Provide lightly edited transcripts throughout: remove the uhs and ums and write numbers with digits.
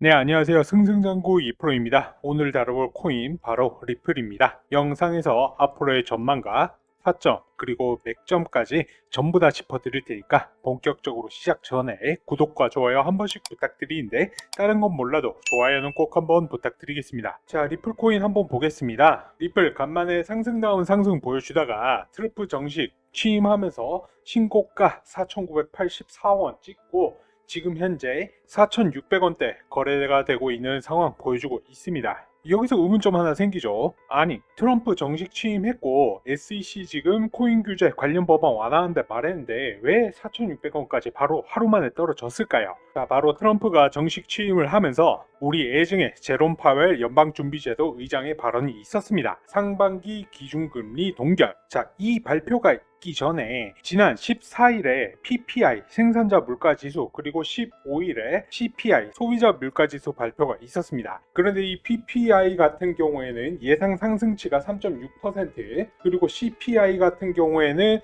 네, 안녕하세요. 승승장구 2프로입니다. 오늘 다뤄볼 코인 바로 리플입니다. 영상에서 앞으로의 전망과 타점 그리고 맥점까지 전부 다 짚어드릴 테니까 본격적으로 시작 전에 구독과 좋아요 한 번씩 부탁드리는데 다른 건 몰라도 좋아요는 꼭 한번 부탁드리겠습니다. 자, 리플 코인 한번 보겠습니다. 리플 간만에 상승다운 상승 보여주다가 트루프 정식 취임하면서 신고가 4,984원 찍고 지금 현재 4,600원대 거래가 되고 있는 상황 보여주고 있습니다. 여기서 의문점 하나 생기죠. 아니, 트럼프 정식 취임했고 SEC 지금 코인 규제 관련 법안 완화하는데 말했는데 왜 4,600원까지 바로 하루 만에 떨어졌을까요? 자, 바로 트럼프가 정식 취임을 하면서 우리 애증의 제롬 파웰 연방준비제도 의장의 발언이 있었습니다. 상반기 기준금리 동결. 자, 이 발표가 있기 전에 지난 14일에 PPI 생산자 물가지수 그리고 15일에 CPI 소비자 물가지수 발표가 있었습니다. 그런데 이 PPI 같은 경우에는 예상 상승치가 3.6% 그리고 CPI 같은 경우에는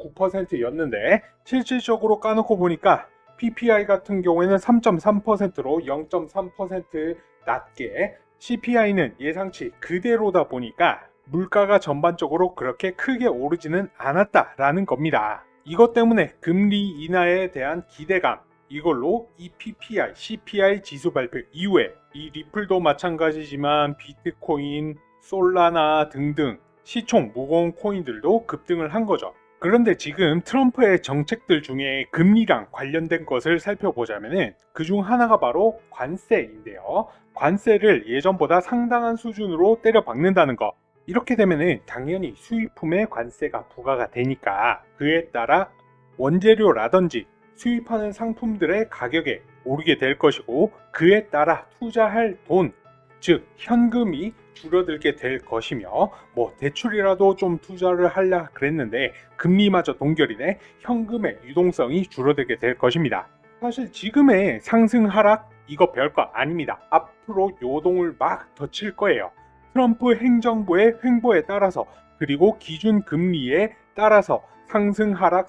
2.9%였는데 실질적으로 까놓고 보니까 PPI 같은 경우에는 3.3%로 0.3% 낮게 CPI는 예상치 그대로다 보니까 물가가 전반적으로 그렇게 크게 오르지는 않았다라는 겁니다. 이것 때문에 금리 인하에 대한 기대감 이걸로 이 PPI, CPI 지수 발표 이후에 이 리플도 마찬가지지만 비트코인, 솔라나 등등 시총 무거운 코인들도 급등을 한 거죠. 그런데 지금 트럼프의 정책들 중에 금리랑 관련된 것을 살펴보자면 그중 하나가 바로 관세인데요. 관세를 예전보다 상당한 수준으로 때려박는다는 거. 이렇게 되면 당연히 수입품에 관세가 부과가 되니까 그에 따라 원재료라든지 수입하는 상품들의 가격에 오르게 될 것이고 그에 따라 투자할 돈, 즉 현금이 줄어들게 될 것이며 뭐 대출이라도 좀 투자를 하려 그랬는데 금리마저 동결이네 현금의 유동성이 줄어들게 될 것입니다. 사실 지금의 상승 하락 이거 별거 아닙니다. 앞으로 요동을 막 더 칠 거예요. 트럼프 행정부의 횡보에 따라서 그리고 기준 금리에 따라서 상승 하락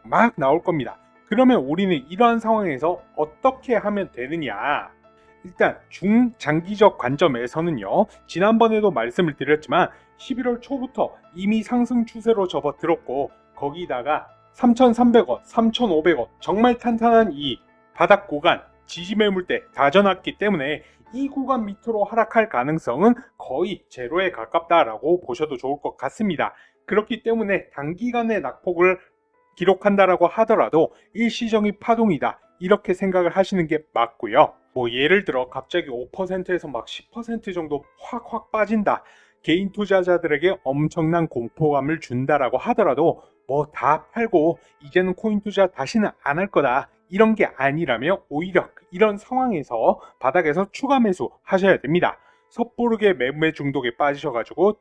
막 나올 겁니다. 그러면 우리는 이러한 상황에서 어떻게 하면 되느냐? 일단 중장기적 관점에서는요. 지난번에도 말씀을 드렸지만 11월 초부터 이미 상승 추세로 접어들었고 거기다가 3,300원, 3,500원 정말 탄탄한 이 바닥 구간 지지 매물대 다져놨기 때문에 이 구간 밑으로 하락할 가능성은 거의 제로에 가깝다라고 보셔도 좋을 것 같습니다. 그렇기 때문에 단기간에 낙폭을 기록한다라고 하더라도 일시적인 파동이다 이렇게 생각을 하시는 게 맞고요. 뭐 예를 들어 갑자기 5%에서 막 10% 정도 확 빠진다. 개인 투자자들에게 엄청난 공포감을 준다라고 하더라도 뭐 다 팔고 이제는 코인 투자 다시는 안 할 거다. 이런 게 아니라면 오히려 이런 상황에서 바닥에서 추가 매수 하셔야 됩니다. 섣부르게 매매 중독에 빠지셔가지고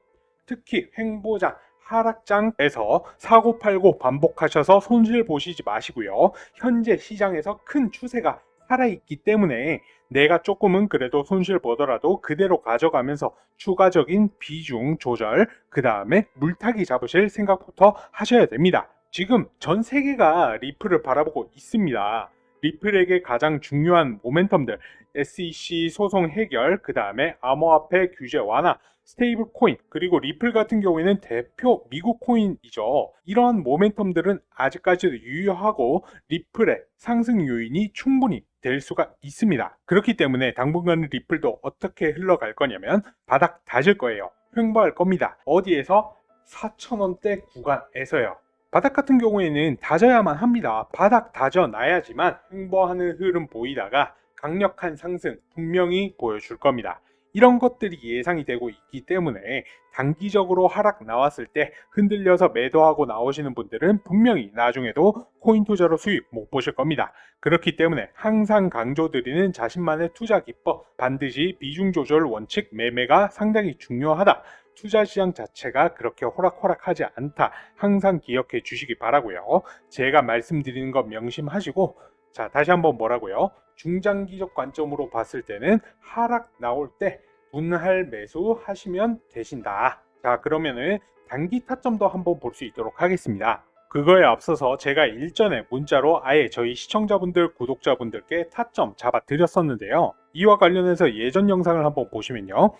특히 횡보장 하락장에서 사고 팔고 반복하셔서 손실 보시지 마시고요. 현재 시장에서 큰 추세가 살아있기 때문에 내가 조금은 그래도 손실 보더라도 그대로 가져가면서 추가적인 비중 조절, 그 다음에 물타기 잡으실 생각부터 하셔야 됩니다. 지금 전 세계가 리플을 바라보고 있습니다. 리플에게 가장 중요한 모멘텀들, SEC 소송 해결, 그 다음에 암호화폐 규제 완화, 스테이블 코인, 그리고 리플 같은 경우에는 대표 미국 코인이죠. 이러한 모멘텀들은 아직까지도 유효하고 리플의 상승 요인이 충분히 될 수가 있습니다. 그렇기 때문에 당분간 리플도 어떻게 흘러갈 거냐면 바닥 다질 거예요. 횡보할 겁니다. 어디에서? 4,000원대 구간에서요. 바닥 같은 경우에는 다져야만 합니다. 바닥 다져놔야지만 횡보하는 흐름 보이다가 강력한 상승 분명히 보여줄 겁니다. 이런 것들이 예상이 되고 있기 때문에 단기적으로 하락 나왔을 때 흔들려서 매도하고 나오시는 분들은 분명히 나중에도 코인 투자로 수익 못 보실 겁니다. 그렇기 때문에 항상 강조드리는 자신만의 투자 기법, 반드시 비중 조절 원칙 매매가 상당히 중요하다. 투자 시장 자체가 그렇게 호락호락하지 않다. 항상 기억해 주시기 바라고요. 제가 말씀드리는 거 명심하시고 자, 다시 한번 뭐라고요? 중장기적 관점으로 봤을 때는 하락 나올 때 분할 매수 하시면 되신다. 자, 그러면은 단기 타점도 한번 볼 수 있도록 하겠습니다. 그거에 앞서서 제가 일전에 문자로 아예 저희 시청자분들, 구독자분들께 타점 잡아 드렸었는데요. 이와 관련해서 예전 영상을 한번 보시면요.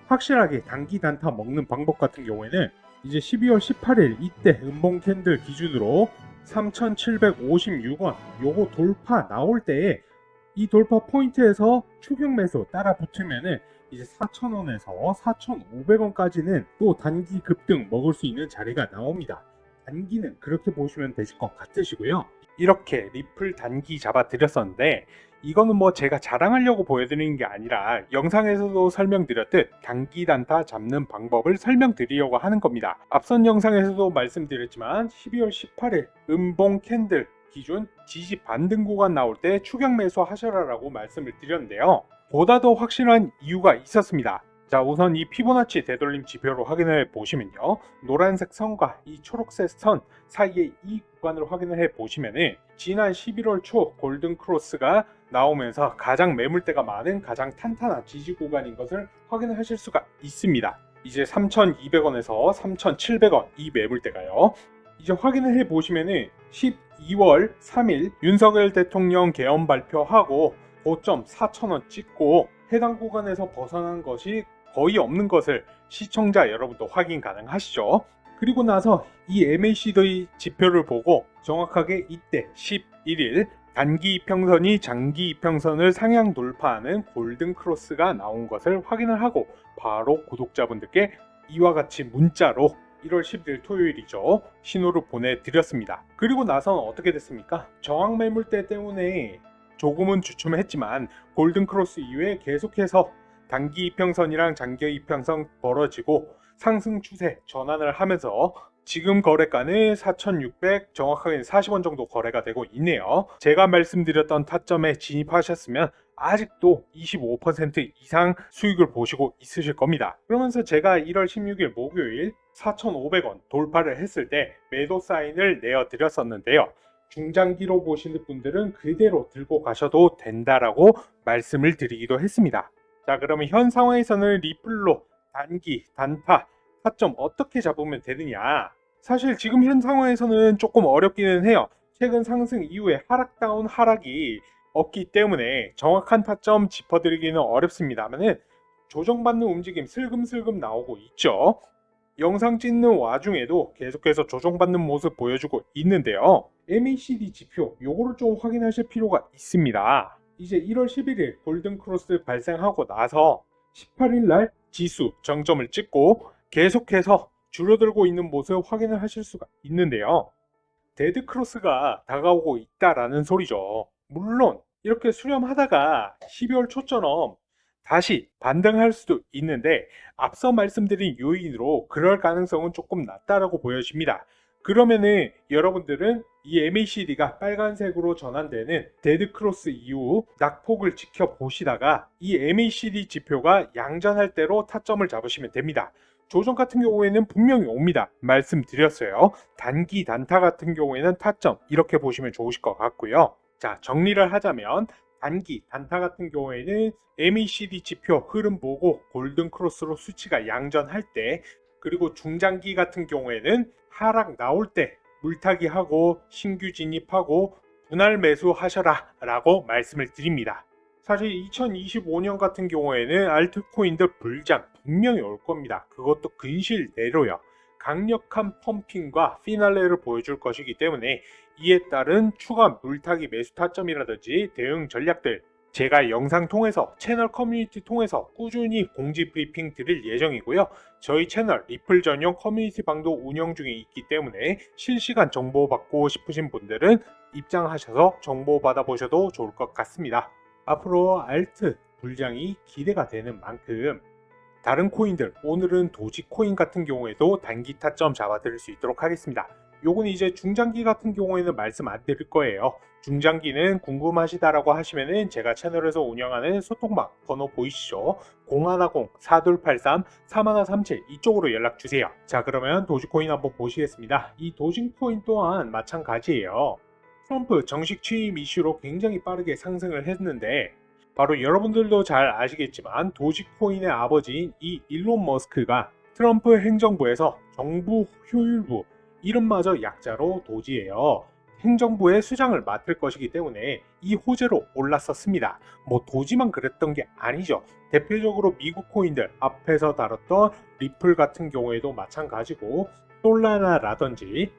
확실하게 단기 단타 먹는 방법 같은 경우에는 이제 12월 18일 이때 음봉 캔들 기준으로 3,756원 요거 돌파 나올 때에 이 돌파 포인트에서 추격 매수 따라 붙으면은 이제 4,000원에서 4,500원까지는 또 단기 급등 먹을 수 있는 자리가 나옵니다. 단기는 그렇게 보시면 되실 것 같으시고요. 이렇게 리플 단기 잡아 드렸었는데 이거는 뭐 제가 자랑하려고 보여드리는 게 아니라 영상에서도 설명드렸듯 단기 단타 잡는 방법을 설명드리려고 하는 겁니다. 앞선 영상에서도 말씀드렸지만 12월 18일 음봉 캔들 기준 지지 반등 구간 나올 때 추격 매수 하셔라라고 말씀을 드렸는데요. 보다 더 확실한 이유가 있었습니다. 자, 우선 이 피보나치 되돌림 지표로 확인해 보시면요. 노란색 선과 이 초록색 선 사이의 이 구간을 확인을 해 보시면은 지난 11월 초 골든 크로스가 나오면서 가장 매물대가 많은 가장 탄탄한 지지 구간인 것을 확인하실 수가 있습니다. 이제 3,200원에서 3,700원 이 매물대가요. 이제 확인을 해 보시면은 12월 3일 윤석열 대통령 개헌 발표하고 고점 4,000원 찍고 해당 구간에서 벗어난 것이 거의 없는 것을 시청자 여러분도 확인 가능하시죠. 그리고 나서 이 MACD 지표를 보고 정확하게 이때 11일 단기 이평선이 장기 이평선을 상향 돌파하는 골든 크로스가 나온 것을 확인을 하고 바로 구독자분들께 이와 같이 문자로 1월 10일 토요일이죠. 신호를 보내드렸습니다. 그리고 나서는 어떻게 됐습니까? 저항 매물대 때문에 조금은 주춤했지만 골든 크로스 이후에 계속해서 단기 이평선이랑 장기 이평선 벌어지고 상승 추세 전환을 하면서 지금 거래가는 4,600 정확하게 40원 정도 거래가 되고 있네요. 제가 말씀드렸던 타점에 진입하셨으면 아직도 25% 이상 수익을 보시고 있으실 겁니다. 그러면서 제가 1월 16일 목요일 4,500원 돌파를 했을 때 매도 사인을 내어드렸었는데요. 중장기로 보시는 분들은 그대로 들고 가셔도 된다라고 말씀을 드리기도 했습니다. 자, 그러면 현 상황에서는 리플로 단기, 단타, 타점 어떻게 잡으면 되느냐? 사실 지금 현 상황에서는 조금 어렵기는 해요. 최근 상승 이후에 하락다운 하락이 없기 때문에 정확한 타점 짚어드리기는 어렵습니다만은 조정받는 움직임 슬금슬금 나오고 있죠. 영상 찍는 와중에도 계속해서 조정받는 모습 보여주고 있는데요. MACD 지표 요거를 좀 확인하실 필요가 있습니다. 이제 1월 11일 골든크로스 발생하고 나서 18일 날 지수 정점을 찍고 계속해서 줄어들고 있는 모습 확인을 하실 수가 있는데요. 데드크로스가 다가오고 있다라는 소리죠. 물론 이렇게 수렴하다가 12월 초처럼 다시 반등할 수도 있는데 앞서 말씀드린 요인으로 그럴 가능성은 조금 낮다라고 보여집니다. 그러면은 여러분들은 이 MACD가 빨간색으로 전환되는 데드크로스 이후 낙폭을 지켜보시다가 이 MACD 지표가 양전할 대로 타점을 잡으시면 됩니다. 조정 같은 경우에는 분명히 옵니다. 말씀드렸어요. 단기 단타 같은 경우에는 타점 이렇게 보시면 좋으실 것 같고요. 자, 정리를 하자면 단기 단타 같은 경우에는 MACD 지표 흐름 보고 골든 크로스로 수치가 양전할 때, 그리고 중장기 같은 경우에는 하락 나올 때 물타기 하고 신규 진입하고 분할 매수 하셔라 라고 말씀을 드립니다. 사실 2025년 같은 경우에는 알트코인들 불장 분명히 올 겁니다. 그것도 근실 내로요. 강력한 펌핑과 피날레를 보여줄 것이기 때문에 이에 따른 추가 물타기 매수 타점이라든지 대응 전략들 제가 영상 통해서 채널 커뮤니티 통해서 꾸준히 공지 브리핑 드릴 예정이고요. 저희 채널 리플 전용 커뮤니티 방도 운영 중에 있기 때문에 실시간 정보 받고 싶으신 분들은 입장하셔서 정보 받아보셔도 좋을 것 같습니다. 앞으로 알트 불장이 기대가 되는 만큼 다른 코인들, 오늘은 도지코인 같은 경우에도 단기 타점 잡아드릴 수 있도록 하겠습니다. 요건 이제 중장기 같은 경우에는 말씀 안 드릴 거예요. 중장기는 궁금하시다라고 하시면은 제가 채널에서 운영하는 소통방 번호 보이시죠? 0110-4283-3137 이쪽으로 연락 주세요. 자, 그러면 도지코인 한번 보시겠습니다. 이 도지코인 또한 마찬가지예요. 트럼프 정식 취임 이슈로 굉장히 빠르게 상승을 했는데 바로 여러분들도 잘 아시겠지만 도지코인의 아버지인 이 일론 머스크가 트럼프 행정부에서 정부 효율부 이름마저 약자로 도지예요. 행정부의 수장을 맡을 것이기 때문에 이 호재로 올랐었습니다. 뭐 도지만 그랬던 게 아니죠. 대표적으로 미국 코인들 앞에서 다뤘던 리플 같은 경우에도 마찬가지고 솔라나라든지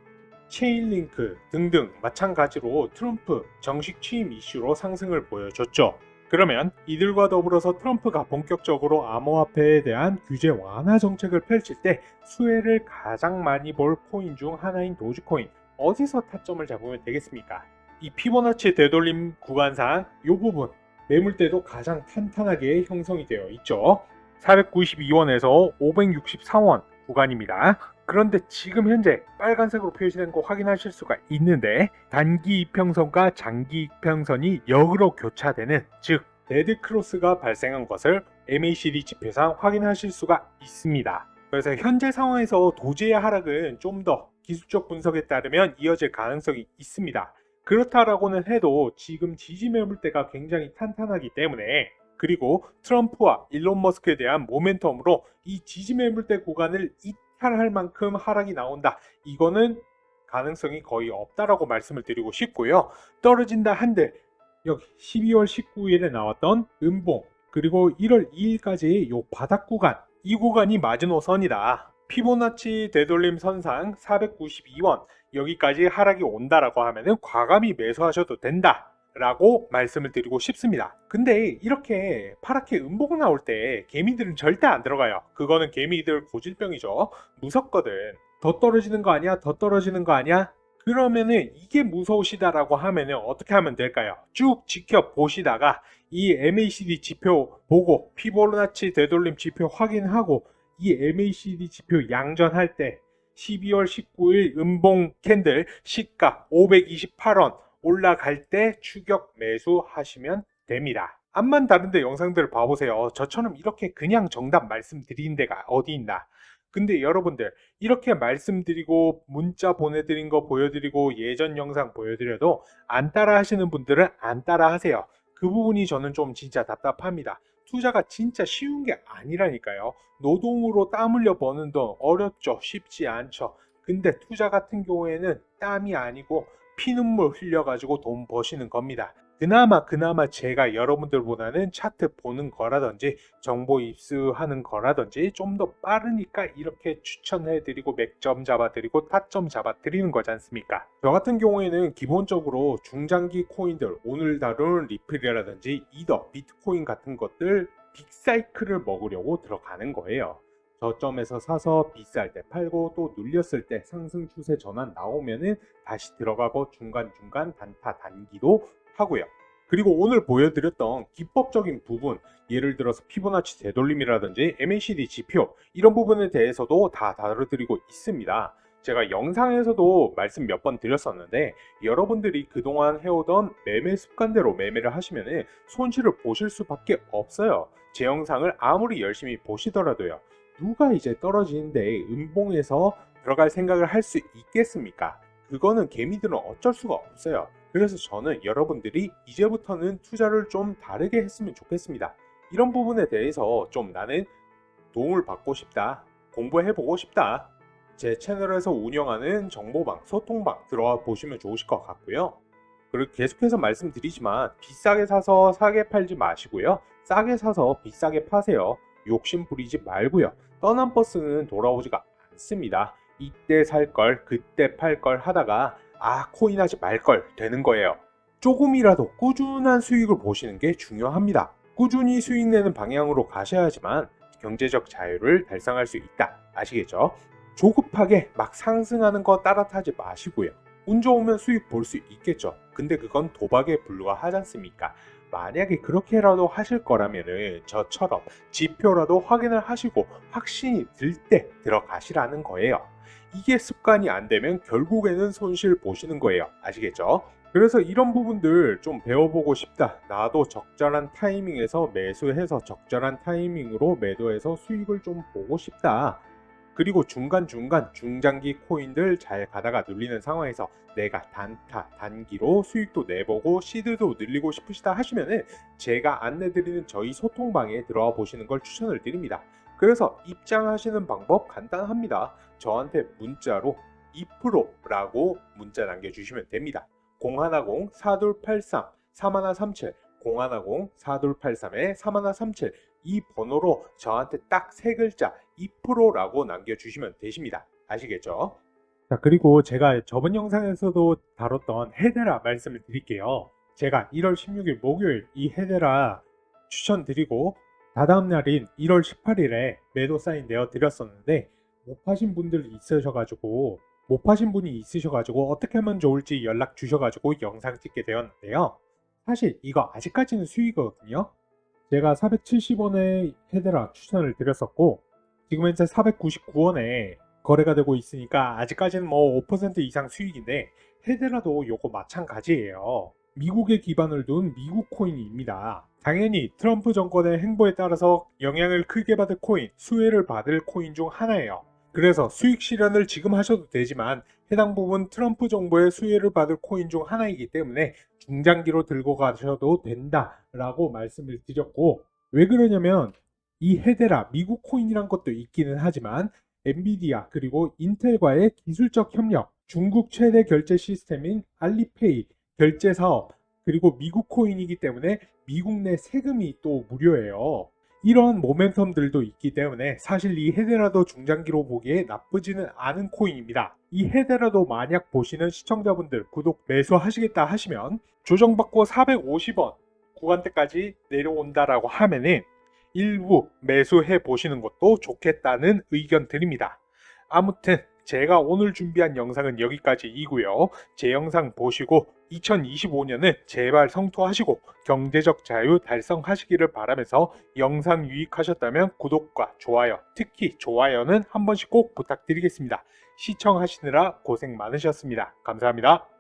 체인링크 등등 마찬가지로 트럼프 정식 취임 이슈로 상승을 보여줬죠. 그러면 이들과 더불어서 트럼프가 본격적으로 암호화폐에 대한 규제 완화 정책을 펼칠 때 수혜를 가장 많이 볼 코인 중 하나인 도지코인, 어디서 타점을 잡으면 되겠습니까? 이 피보나치 되돌림 구간상 이 부분 매물대도 가장 탄탄하게 형성이 되어 있죠. 492원에서 564원 구간입니다. 그런데 지금 현재 빨간색으로 표시된 거 확인하실 수가 있는데, 단기 이평선과 장기 이평선이 역으로 교차되는, 즉 레드 크로스가 발생한 것을 MACD 지표상 확인하실 수가 있습니다. 그래서 현재 상황에서 도지의 하락은 좀 더 기술적 분석에 따르면 이어질 가능성이 있습니다. 그렇다라고는 해도 지금 지지 매물대가 굉장히 탄탄하기 때문에, 그리고 트럼프와 일론 머스크에 대한 모멘텀으로 이 지지 매물대 구간을 이탈할 만큼 하락이 나온다, 이거는 가능성이 거의 없다라고 말씀을 드리고 싶고요. 떨어진다 한들 여기 12월 19일에 나왔던 음봉, 그리고 1월 2일까지의 요 바닥 구간, 이 구간이 마지노선이다. 피보나치 되돌림 선상 492원 여기까지 하락이 온다라고 하면은 과감히 매수하셔도 된다 라고 말씀을 드리고 싶습니다. 근데 이렇게 파랗게 음봉 나올 때 개미들은 절대 안 들어가요. 그거는 개미들 고질병이죠. 무섭거든. 더 떨어지는 거 아니야? 더 떨어지는 거 아니야? 그러면은 이게 무서우시다라고 하면은 어떻게 하면 될까요? 쭉 지켜보시다가 이 MACD 지표 보고 피보나치 되돌림 지표 확인하고 이 MACD 지표 양전할 때 12월 19일 음봉 캔들 시가 528원 올라갈 때 추격 매수하시면 됩니다. 암만 다른데 영상들을 봐보세요. 저처럼 이렇게 그냥 정답 말씀드린 데가 어디 있나. 근데 여러분들 이렇게 말씀드리고 문자 보내드린 거 보여드리고 예전 영상 보여드려도 안 따라 하시는 분들은 안 따라 하세요. 그 부분이 저는 좀 진짜 답답합니다. 투자가 진짜 쉬운 게 아니라니까요. 노동으로 땀 흘려 버는 돈 어렵죠. 쉽지 않죠. 근데 투자 같은 경우에는 땀이 아니고 피눈물 흘려가지고 돈 버시는 겁니다. 그나마 제가 여러분들보다는 차트 보는 거라든지 정보 입수하는 거라든지 좀 더 빠르니까 이렇게 추천해드리고 맥점 잡아드리고 타점 잡아드리는 거지 않습니까? 저 같은 경우에는 기본적으로 중장기 코인들, 오늘 다룬 리플이라든지 이더, 비트코인 같은 것들 빅사이클을 먹으려고 들어가는 거예요. 저점에서 사서 비쌀 때 팔고 또 눌렸을 때 상승 추세 전환 나오면은 다시 들어가고 중간중간 단타 단기도 하고요. 그리고 오늘 보여드렸던 기법적인 부분, 예를 들어서 피보나치 되돌림이라든지 MACD 지표 이런 부분에 대해서도 다 다뤄드리고 있습니다. 제가 영상에서도 말씀 몇 번 드렸었는데, 여러분들이 그동안 해오던 매매 습관대로 매매를 하시면 손실을 보실 수밖에 없어요. 제 영상을 아무리 열심히 보시더라도요. 누가 이제 떨어지는데 음봉에서 들어갈 생각을 할 수 있겠습니까? 그거는 개미들은 어쩔 수가 없어요. 그래서 저는 여러분들이 이제부터는 투자를 좀 다르게 했으면 좋겠습니다. 이런 부분에 대해서 좀 나는 도움을 받고 싶다, 공부해보고 싶다, 제 채널에서 운영하는 정보방, 소통방 들어와 보시면 좋으실 것 같고요. 그리고 계속해서 말씀드리지만 비싸게 사서 싸게 팔지 마시고요. 싸게 사서 비싸게 파세요. 욕심 부리지 말고요. 떠난 버스는 돌아오지가 않습니다. 이때 살 걸, 그때 팔 걸 하다가 코인 하지 말 걸 되는 거예요. 조금이라도 꾸준한 수익을 보시는 게 중요합니다. 꾸준히 수익 내는 방향으로 가셔야지만 경제적 자유를 달성할 수 있다. 아시겠죠? 조급하게 막 상승하는 거 따라 타지 마시고요. 운 좋으면 수익 볼 수 있겠죠. 근데 그건 도박에 불과하지 않습니까? 만약에 그렇게라도 하실 거라면은 저처럼 지표라도 확인을 하시고 확신이 들 때 들어가시라는 거예요. 이게 습관이 안 되면 결국에는 손실 보시는 거예요. 아시겠죠? 그래서 이런 부분들 좀 배워보고 싶다. 나도 적절한 타이밍에서 매수해서 적절한 타이밍으로 매도해서 수익을 좀 보고 싶다. 그리고 중간중간 중장기 코인들 잘 가다가 눌리는 상황에서 내가 단타, 단기로 수익도 내보고 시드도 늘리고 싶으시다 하시면은 제가 안내드리는 저희 소통방에 들어와 보시는 걸 추천을 드립니다. 그래서 입장하시는 방법 간단합니다. 저한테 문자로 2%라고 문자 남겨주시면 됩니다. 0110-4283-3137 0110-4283-3137 이 번호로 저한테 딱 세 글자 2%라고 남겨주시면 되십니다. 아시겠죠? 자, 그리고 제가 저번 영상에서도 다뤘던 헤데라 말씀을 드릴게요. 제가 1월 16일 목요일 이 헤데라 추천드리고 다다음 날인 1월 18일에 매도 사인 내어 드렸었는데 못 파신 분들이 있으셔가지고 어떻게 하면 좋을지 연락 주셔가지고 영상 찍게 되었는데요. 사실 이거 아직까지는 수익이거든요. 제가 470원에 헤데라 추천을 드렸었고 지금 현재 499원에 거래가 되고 있으니까 아직까지는 뭐 5% 이상 수익인데 헤데라도 요거 마찬가지예요. 미국에 기반을 둔 미국 코인입니다. 당연히 트럼프 정권의 행보에 따라서 영향을 크게 받을 코인, 수혜를 받을 코인 중 하나예요. 그래서 수익 실현을 지금 하셔도 되지만 해당 부분 트럼프 정부의 수혜를 받을 코인 중 하나이기 때문에 중장기로 들고 가셔도 된다라고 말씀을 드렸고, 왜 그러냐면 이 헤데라 미국 코인이란 것도 있기는 하지만 엔비디아 그리고 인텔과의 기술적 협력, 중국 최대 결제 시스템인 알리페이 결제 사업, 그리고 미국 코인이기 때문에 미국 내 세금이 또 무료예요. 이런 모멘텀들도 있기 때문에 사실 이 헤데라도 중장기로 보기에 나쁘지는 않은 코인입니다. 이 헤데라도 만약 보시는 시청자분들 구독 매수하시겠다 하시면 조정받고 450원 구간대까지 내려온다라고 하면은 일부 매수해 보시는 것도 좋겠다는 의견 드립니다. 아무튼 제가 오늘 준비한 영상은 여기까지이고요. 제 영상 보시고 2025년은 제발 성토하시고 경제적 자유 달성하시기를 바라면서 영상 유익하셨다면 구독과 좋아요, 특히 좋아요는 한 번씩 꼭 부탁드리겠습니다. 시청하시느라 고생 많으셨습니다. 감사합니다.